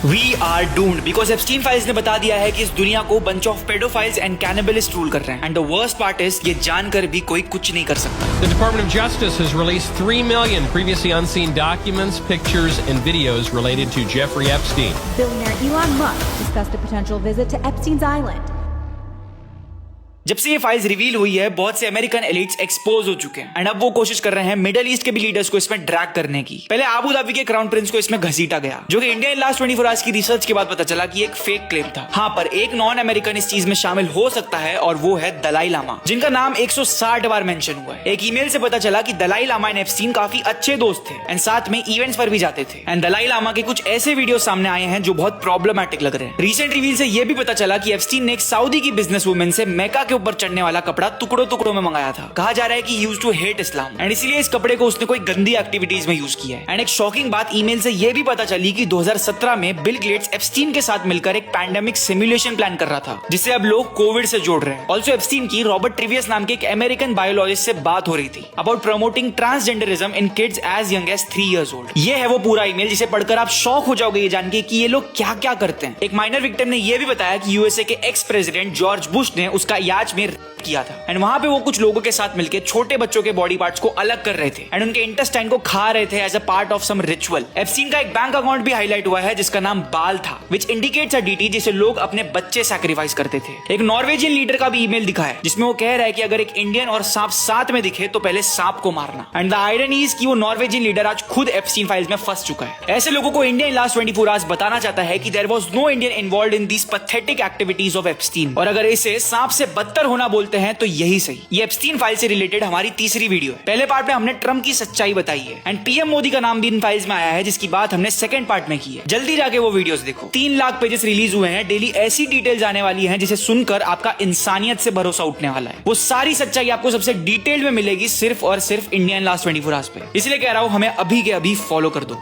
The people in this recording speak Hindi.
We are doomed because Epstein Files ने बता दिया है कि इस दुनिया को bunch of pedophiles and cannibalists rule कर रहे हैं. And the worst part is ये जानकर भी कोई कुछ नहीं कर सकता. The Department of Justice has released 3 million previously unseen documents, pictures, and videos related to Jeffrey Epstein. Billionaire Elon Musk discussed a potential visit to Epstein's Island. जब से ये फाइल्स रिवील हुई है बहुत से अमेरिकन एलिट्स एक्सपोज हो चुके हैं एंड अब वो कोशिश कर रहे हैं मिडिल ईस्ट के भी लीडर्स को इसमें ड्रैग करने की. पहले आबू धाबी के क्राउन प्रिंस को इसमें घसीटा गया जो कि इंडिया इन लास्ट 24 आवर्स की रिसर्च के बाद पता चला कि एक फेक क्लेम था. हाँ, पर एक नॉन अमेरिकन इस चीज में शामिल हो सकता है और वो है दलाई लामा, जिनका नाम 160 बार मेंशन हुआ है. एक ईमेल से पता चला कि दलाई लामा एंड एप्स्टीन काफी अच्छे दोस्त थे एंड साथ में इवेंट्स पर भी जाते थे. एंड दलाई लामा के कुछ ऐसे वीडियो सामने आए हैं जो बहुत प्रॉब्लमैटिक लग रहे हैं. रिसेंट रिवील से यह भी पता चला कि एप्स्टीन ने एक सऊदी की बिजनेस वुमेन से मेका के ऊपर चढ़ने वाला कपड़ा टुकड़ों टुकड़ों में मंगाया था. कहा जा रहा है कि he used to hate Islam and इसीलिए इस कपड़े को उसने कोई गंदी एक्टिविटीज में यूज किया है. एंड एक शॉकिंग बात ईमेल से यह भी पता चली कि 2017 में बिल गेट्स एप्स्टीन के साथ मिलकर एक पैंडेमिक सिमुलेशन प्लान कर रहा था जिससे अब लोग कोविड से जोड़ रहे हैं. ऑल्सो एप्स्टीन की रॉबर्ट ट्रिवियस नाम के एक अमेरिकन बायोलॉजिस्ट से बात हो रही थी about promoting transgenderism in kids as young as 3 years old. ये है वो पूरा ईमेल जिसे पढ़कर आप शॉक हो जाओगे ये जान के कि ये लोग क्या क्या करते हैं. एक माइनर विक्टिम ने यह भी बताया कि यूएसए के एक्स प्रेसिडेंट जॉर्ज बुश ने उसका याच में किया था एंड वहां पे वो कुछ लोगों के साथ मिलकर छोटे बच्चों के बॉडी पार्ट्स को अलग कर रहे थे एंड उनके इंटेस्टाइन को खा रहे थे as a part of some ritual. Epstein का एक बैंक अकाउंट भी हाईलाइट हुआ है जिसका नाम बाल था विच इंडिकेट्स अ डीटी जिसे लोग अपने बच्चे सैक्रिफाइस करते थे. एक नॉर्वेजियन लीडर का भी ईमेल दिखा है जिसमें वो कह रहा है कि अगर एक इंडियन और सांप साथ में दिखे तो पहले सांप को मारना. एंड द आयरनी इज कि वो नॉर्वेजियन लीडर आज खुद एप्स्टीन फाइल्स में फंस चुका है. ऐसे लोगों को इंडिया इन लास्ट 24 आवर्स बताना चाहता है कि there was no Indian involved in these pathetic activities of Epstein और अगर इसे सांप से बदतर होना बोलते हैं तो यही सही. ये एप्स्टीन फाइल से रिलेटेड हमारी तीसरी वीडियो है. पहले पार्ट में हमने ट्रम्प की सच्चाई बताई है एंड पीएम मोदी का नाम भी इन फाइल्स में आया है जिसकी बात हमने सेकंड पार्ट में की है. जल्दी जाके वो वीडियोस देखो. 3 लाख पेजेस रिलीज हुए हैं. डेली ऐसी डिटेल्स आने वाली हैं जिसे सुनकर आपका इंसानियत से भरोसा उठने वाला है. वो सारी सच्चाई आपको सबसे डिटेल में मिलेगी सिर्फ और सिर्फ इंडिया इन लास्ट 24 आवर्स पे. इसलिए कह रहा हूं हमें अभी के अभी फॉलो कर दो.